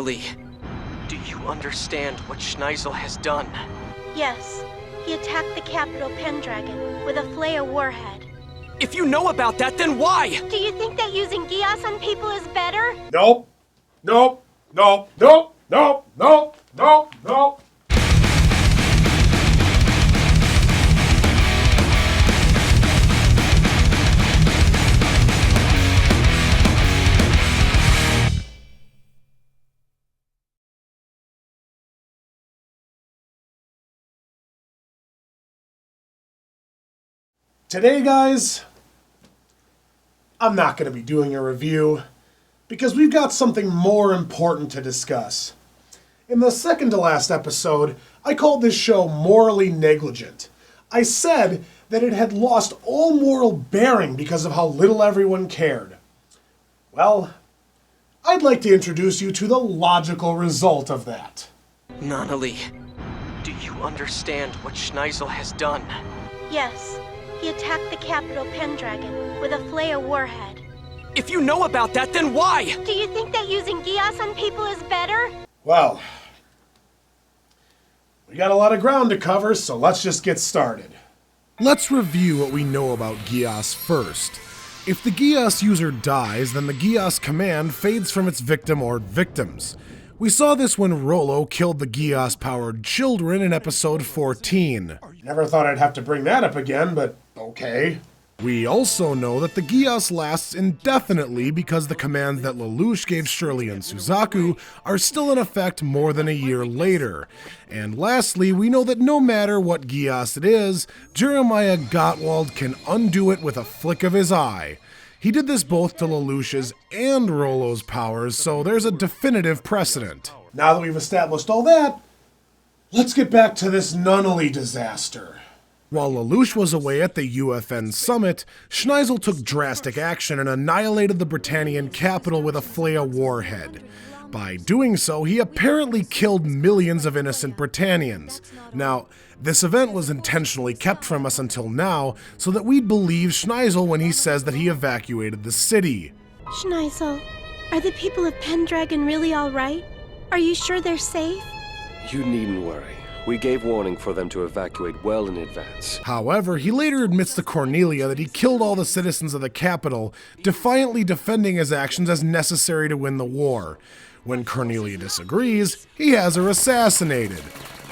Nunnally, do you understand what Schneisel has done? Yes. He attacked the capital Pendragon with a Flea warhead. If you know about that, then why? Do you think that using Geass on people is better? Nope. Nope. Nope. Nope. Nope. Nope. Nope. Nope. Today, guys, I'm not going to be doing a review because we've got something more important to discuss. In the second to last episode, I called this show morally negligent. I said that it had lost all moral bearing because of how little everyone cared. Well, I'd like to introduce you to the logical result of that. Nunnally, do you understand what Schneisel has done? Yes. He attacked the capital Pendragon with a Flea warhead. If you know about that, then why? Do you think that using Geass on people is better? Well, we got a lot of ground to cover, so let's just get started. Let's review what we know about Geass first. If the Geass user dies, then the Geass command fades from its victim or victims. We saw this when Rollo killed the Geass-powered children in episode 14. Never thought I'd have to bring that up again, but okay. We also know that the Geass lasts indefinitely because the commands that Lelouch gave Shirley and Suzaku are still in effect more than a year later. And lastly, we know that no matter what Geass it is, Jeremiah Gottwald can undo it with a flick of his eye. He did this both to Lelouch's and Rollo's powers, so there's a definitive precedent. Now that we've established all that, let's get back to this Nunnally disaster. While Lelouch was away at the UFN summit, Schneisel took drastic action and annihilated the Britannian capital with a Flea warhead. By doing so, he apparently killed millions of innocent Britannians. Now, this event was intentionally kept from us until now, so that we'd believe Schneisel when he says that he evacuated the city. Schneisel, are the people of Pendragon really all right? Are you sure they're safe? You needn't worry. We gave warning for them to evacuate well in advance. However, he later admits to Cornelia that he killed all the citizens of the capital, defiantly defending his actions as necessary to win the war. When Cornelia disagrees, he has her assassinated.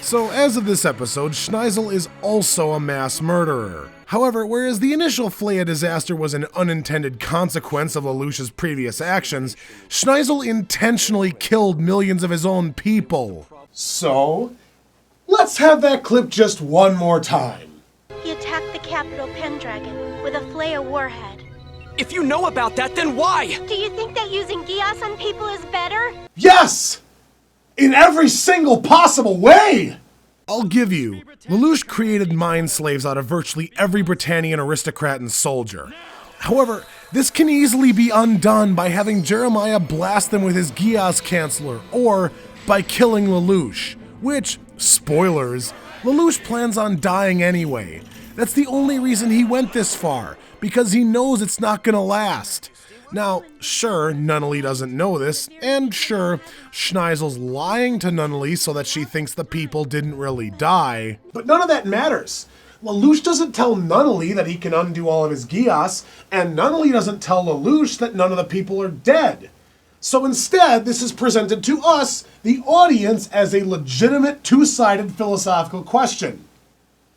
So as of this episode, Schneisel is also a mass murderer. However, whereas the initial Flea disaster was an unintended consequence of Lelouch's previous actions, Schneisel intentionally killed millions of his own people. So, let's have that clip just one more time. He attacked the capital Pendragon with a Flea warhead. If you know about that, then why? Do you think that using Geass on people is better? Yes! In every single possible way! I'll give you, Lelouch created mind slaves out of virtually every Britannian aristocrat and soldier. However, this can easily be undone by having Jeremiah blast them with his Geass Chancellor, or by killing Lelouch, which, spoilers, Lelouch plans on dying anyway. That's the only reason he went this far, because he knows it's not gonna last. Now, sure, Nunnally doesn't know this, and sure, Schneisel's lying to Nunnally so that she thinks the people didn't really die. But none of that matters. Lelouch doesn't tell Nunnally that he can undo all of his Geass, and Nunnally doesn't tell Lelouch that none of the people are dead. So instead, this is presented to us, the audience, as a legitimate two-sided philosophical question.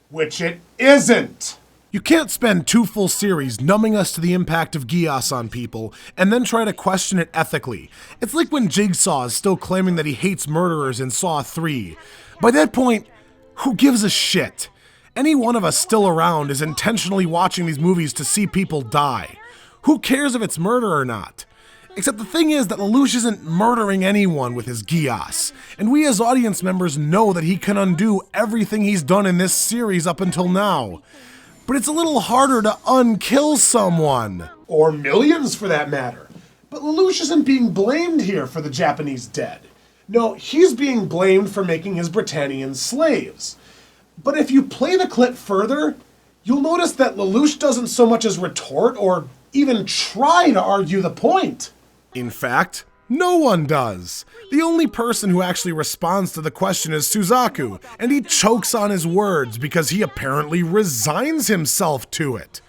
Which it isn't. You can't spend 2 full series numbing us to the impact of Geass on people, and then try to question it ethically. It's like when Jigsaw is still claiming that he hates murderers in Saw 3. By that point, who gives a shit? Any one of us still around is intentionally watching these movies to see people die. Who cares if it's murder or not? Except the thing is that Lelouch isn't murdering anyone with his Geass, and we as audience members know that he can undo everything he's done in this series up until now. But it's a little harder to unkill someone. Or millions for that matter. But Lelouch isn't being blamed here for the Japanese dead. No, he's being blamed for making his Britannians slaves. But if you play the clip further, you'll notice that Lelouch doesn't so much as retort or even try to argue the point. In fact, No one does. The only person who actually responds to the question is Suzaku, and he chokes on his words because he apparently resigns himself to it.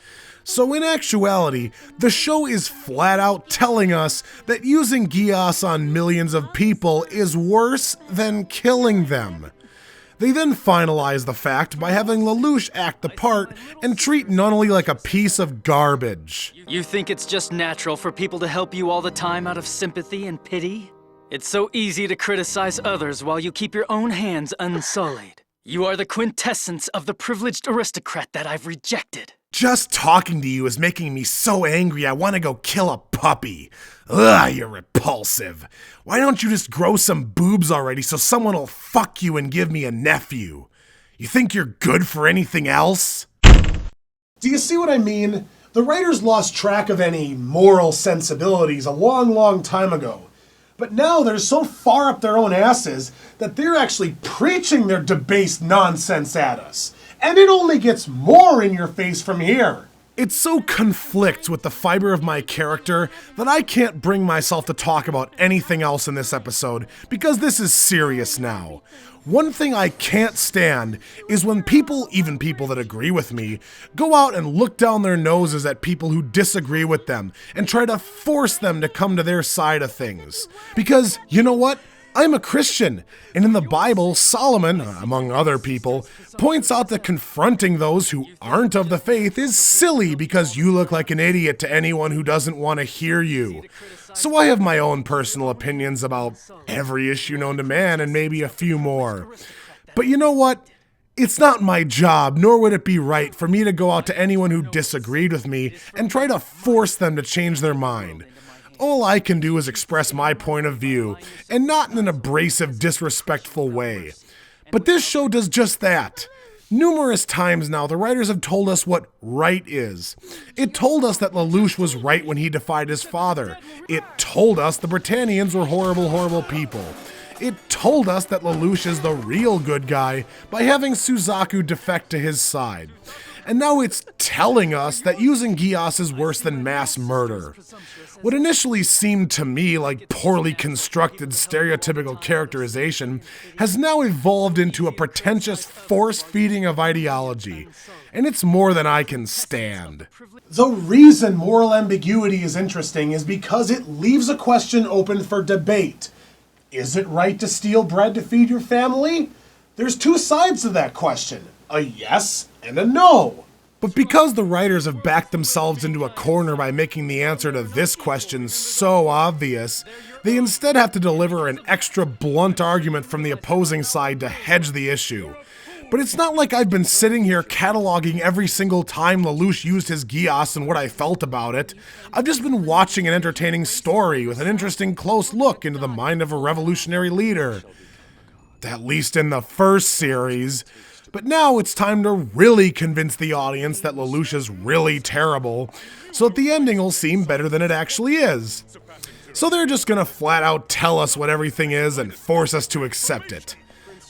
So in actuality, the show is flat out telling us that using Geass on millions of people is worse than killing them. They then finalize the fact by having Lelouch act the part and treat Nunnally like a piece of garbage. You think it's just natural for people to help you all the time out of sympathy and pity? It's so easy to criticize others while you keep your own hands unsullied. You are the quintessence of the privileged aristocrat that I've rejected. Just talking to you is making me so angry I want to go kill a puppy. Ugh, you're repulsive. Why don't you just grow some boobs already so someone will fuck you and give me a nephew? You think you're good for anything else? Do you see what I mean? The writers lost track of any moral sensibilities a long time ago. But now they're so far up their own asses that they're actually preaching their debased nonsense at us. And it only gets more in your face from here. It so conflicts with the fiber of my character that I can't bring myself to talk about anything else in this episode because this is serious now. One thing I can't stand is when people, even people that agree with me, go out and look down their noses at people who disagree with them and try to force them to come to their side of things. Because, you know what? I'm a Christian, and in the Bible, Solomon, among other people, points out that confronting those who aren't of the faith is silly because you look like an idiot to anyone who doesn't want to hear you. So I have my own personal opinions about every issue known to man and maybe a few more. But you know what? It's not my job, nor would it be right for me to go out to anyone who disagreed with me and try to force them to change their mind. All I can do is express my point of view, and not in an abrasive, disrespectful way. But this show does just that. Numerous times now, the writers have told us what right is. It told us that Lelouch was right when he defied his father. It told us the Britannians were horrible people. It told us that Lelouch is the real good guy by having Suzaku defect to his side. And now it's telling us that using Geass is worse than mass murder. What initially seemed to me like poorly constructed stereotypical characterization has now evolved into a pretentious force-feeding of ideology, and it's more than I can stand. The reason moral ambiguity is interesting is because it leaves a question open for debate. Is it right to steal bread to feed your family? There's two sides to that question, a yes and a no. But because the writers have backed themselves into a corner by making the answer to this question so obvious, they instead have to deliver an extra blunt argument from the opposing side to hedge the issue. But it's not like I've been sitting here cataloging every single time Lelouch used his Geass and what I felt about it. I've just been watching an entertaining story with an interesting close look into the mind of a revolutionary leader. At least in the first series. But now it's time to really convince the audience that Lelouch is really terrible, so that the ending will seem better than it actually is. So they're just gonna flat out tell us what everything is and force us to accept it.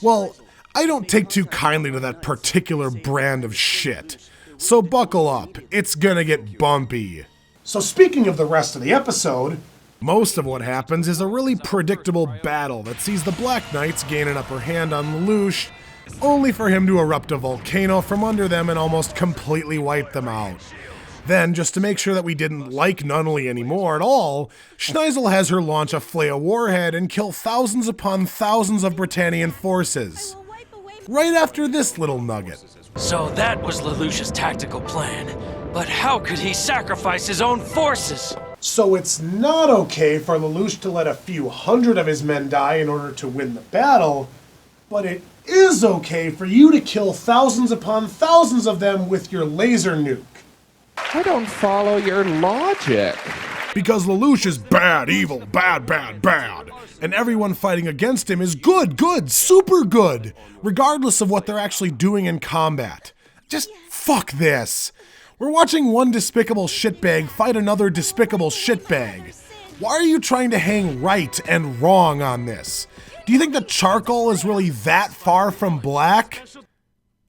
Well, I don't take too kindly to that particular brand of shit. So buckle up, it's gonna get bumpy. So speaking of the rest of the episode, most of what happens is a really predictable battle that sees the Black Knights gain an upper hand on Lelouch, only for him to erupt a volcano from under them and almost completely wipe them out. Then, just to make sure that we didn't like Nunnally anymore at all, Schneisel has her launch a Flea warhead and kill thousands upon thousands of Britannian forces. Right after this little nugget. So that was Lelouch's tactical plan. But how could he sacrifice his own forces? So it's not okay for Lelouch to let a few hundred of his men die in order to win the battle, but it is okay for you to kill thousands upon thousands of them with your laser nuke. I don't follow your logic. Because Lelouch is bad, evil, bad, and everyone fighting against him is good, super good, regardless of what they're actually doing in combat. Just fuck this. We're watching one despicable shitbag fight another despicable shitbag. Why are you trying to hang right and wrong on this? Do you think the charcoal is really that far from black?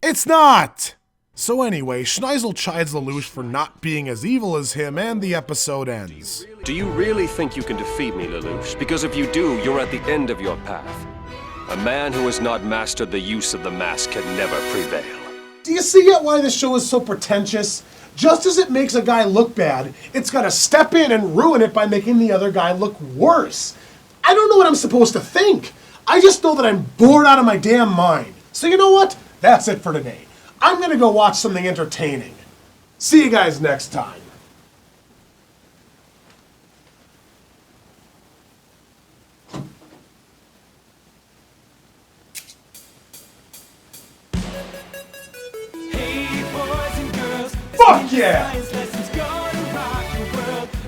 It's not! So anyway, Schneisel chides Lelouch for not being as evil as him, and the episode ends. Do you really think you can defeat me, Lelouch? Because if you do, you're at the end of your path. A man who has not mastered the use of the mask can never prevail. Do you see yet why this show is so pretentious? Just as it makes a guy look bad, it's gotta step in and ruin it by making the other guy look worse. I don't know what I'm supposed to think. I just know that I'm bored out of my damn mind. So you know what? That's it for today. I'm gonna go watch something entertaining. See you guys next time. Fuck yeah!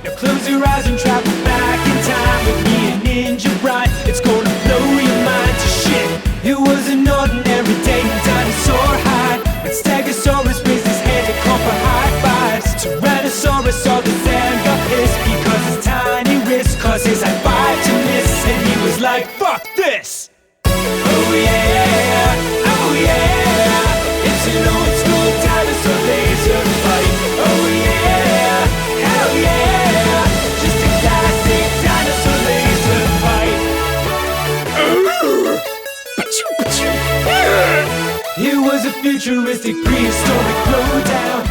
Now close your eyes and travel back in time with me and Ninja Brian. It's gonna blow your mind to shit. It was an ordinary day in dinosaur hide. When Stegosaurus raised his hand to call for high fives. Tyrannosaurus saw the sand got pissed because his tiny wrist caused his high five to miss. And he was like, fuck this! Oh yeah, oh yeah. It's an old school dinosaur laser fight. Oh yeah, hell yeah. Just a classic dinosaur laser fight. It was a futuristic prehistoric throwdown.